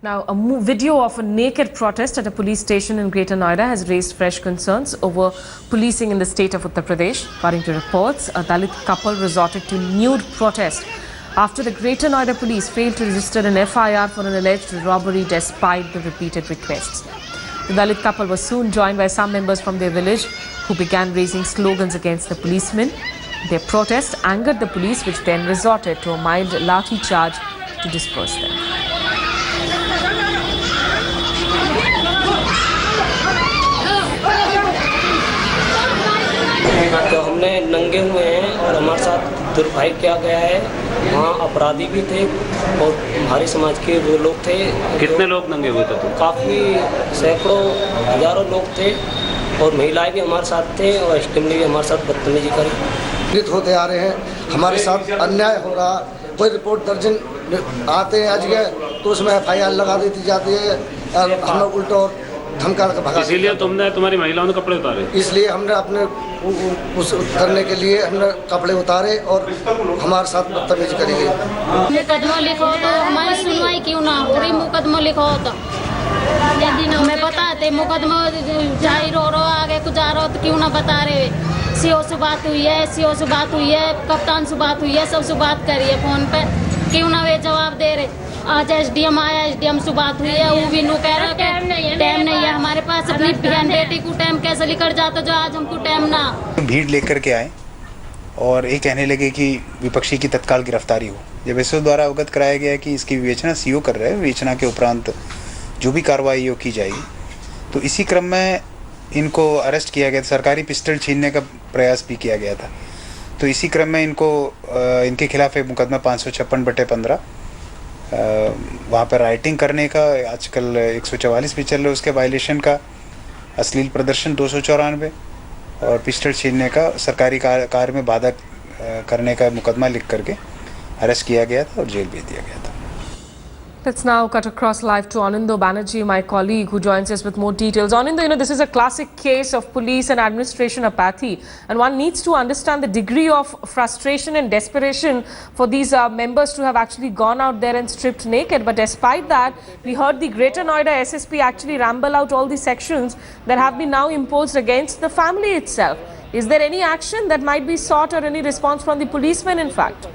Now, a video of a naked protest at a police station in Greater Noida has raised fresh concerns over policing in the state of Uttar Pradesh. According to reports, a Dalit couple resorted to nude protest after the Greater Noida police failed to register an FIR for an alleged robbery despite the repeated requests. The Dalit couple was soon joined by some members from their village who began raising slogans against the policemen. Their protest angered the police, which then resorted to a mild lathi charge to disperse them. तो हमने नंगे हुए हैं और हमारे साथ दुर्भाग्य किया गया है। वहाँ अपराधी भी थे और हमारे समाज के वो लोग थे। कितने लोग नंगे हुए थे? तो काफ़ी सैकड़ों हजारों लोग थे और महिलाएं भी हमारे साथ थे और एसडीएम ने भी हमारे साथ बदतमीजी करी। पीड़ित होते आ रहे हैं, हमारे साथ अन्याय हो रहा। कोई रिपोर्ट दर्ज आते हैं आज के तो उसमें FIR लगा देती जाती है और हम लोग उल्टा और धमका भगा। इसीलिए तुम्हारी महिलाओं ने कपड़े उतारे? इसलिए हमने अपने उस करने के लिए हमने कपड़े उतारे और हमारे साथ बदतमीजी करी गई। मुकदमा लिखो तो हमारी सुनवाई क्यों ना हो रही? मुकदमा लिखो तो हमें बताते, मुकदमा जारी रो आगे कुछ जा रहा हो तो क्यों ना बता रहे? CO से बात हुई है, CO से बात हुई है, कप्तान से बात हुई है, सबसे बात करी है फोन पे, क्यों ना वे जवाब दे रहे? आज SDM आया, SDM से बात हुई है, वो भी नो कह रहा टाइम नहीं है हमारे पास। अपनी बहन बेटी को टाइम कैसे लेकर जाता जो आज हमको टाइम ना। भीड़ लेकर के आए और ये कहने लगे कि विपक्षी की तत्काल गिरफ्तारी हो। जब एसओ द्वारा अवगत कराया गया कि इसकी विवेचना CO कर रहे हैं, विवेचना के उपरांत जो भी कार्रवाई हो की जाएगी, तो इसी क्रम में इनको अरेस्ट किया गया। सरकारी पिस्टल छीनने का प्रयास भी किया गया था। तो इसी क्रम में इनके खिलाफ एक मुकदमा 556/15 वहाँ पर राइटिंग करने का आजकल 144 भी चल रहा है, उसके वायलेशन का, अश्लील प्रदर्शन 294 और पिस्टल छीनने का, सरकारी कार्य में बाधा करने का मुकदमा लिख करके अरेस्ट किया गया था और जेल भेज दिया गया था। Let's now cut across live to Anindo Banerjee, my colleague, who joins us with more details. Anindo, this is a classic case of police and administration apathy, and one needs to understand the degree of frustration and desperation for these members to have actually gone out there and stripped naked. But despite that, we heard the Greater Noida SSP actually ramble out all the sections that have been now imposed against the family itself. Is there any action that might be sought or any response from the policemen, in fact?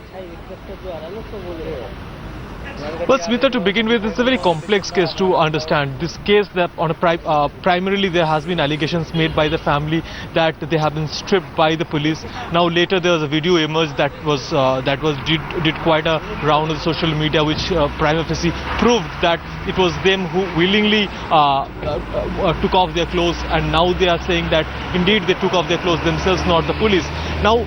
Well, Smita, to begin with, it's a very complex case to understand. This case, that on a primarily there has been allegations made by the family that they have been stripped by the police. Now later there was a video emerged that did quite a round of social media, which prima facie proved that it was them who willingly took off their clothes, and now they are saying that indeed they took off their clothes themselves, not the police. Now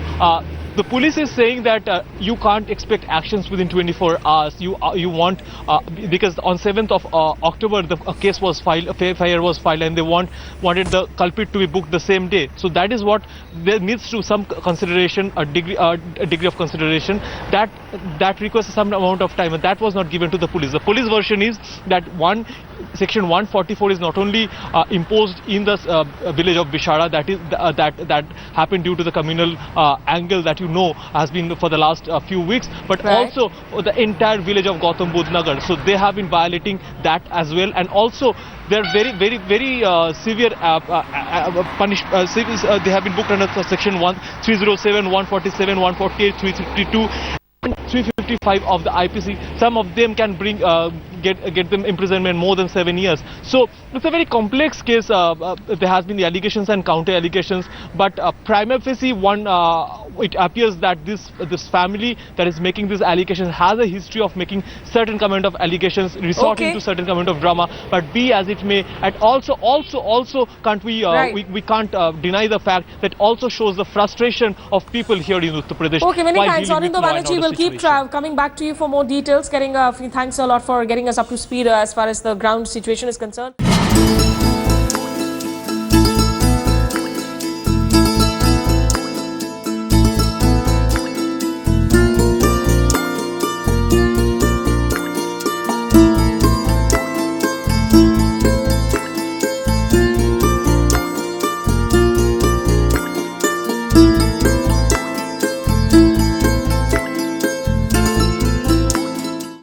the police is saying that you can't expect actions within 24 hours. You want because on 7th of October the case was filed, a FIR was filed, and they wanted the culprit to be booked the same day. So that is what there needs to some consideration, a degree of consideration that requires some amount of time, and that was not given to the police. The police version is that Section 144 is not only imposed in the village of Bishara, that happened due to the communal angle that has been for the last few weeks, but also the entire village of Gautam Budh Nagar. So they have been violating that as well, and also they're very severe they have been booked under Section 307, 147, 148, 352. 355 of the IPC. Some of them can get them imprisonment more than 7 years. So it's a very complex case. There has been the allegations and counter allegations, but prima facie it appears that this family that is making these allegations has a history of making certain kind of allegations, resorting to certain kind of drama. But be as it may, and also can't we can't deny the fact that also shows the frustration of people here in Uttar Pradesh. Okay, many thanks, Anindo Banerjee. We'll keep coming back to you for more details. Thanks a lot for getting us up to speed as far as the ground situation is concerned.